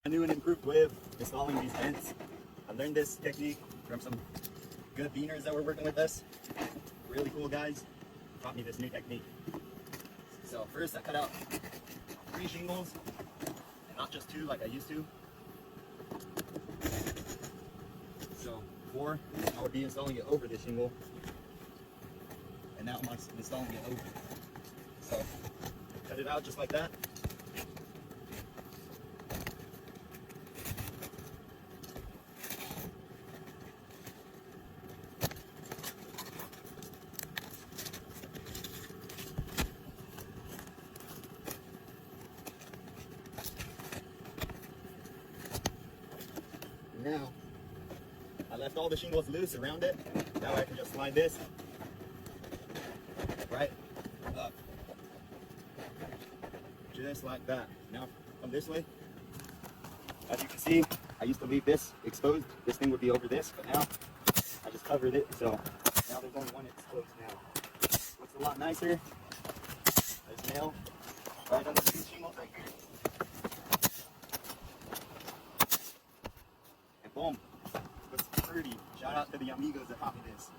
A new and improved way of installing these vents. I learned this technique from some good beaners that were working with us. Really cool guys. Taught me this new technique. So first I cut out 3 shingles, and not just 2 like I used to. So 4, I would be installing it over this shingle, and now I'm installing it over. So cut it out just like that. Now, I left all the shingles loose around it. That way I can just slide this right up. Just like that. Now, come this way. As you can see, I used to leave this exposed. This thing would be over this, but now I just covered it. So now there's only one exposed now. What's a lot nicer, there's nail right under these shingles right here. And boom. Looks pretty. Shout out to the amigos that taught me this.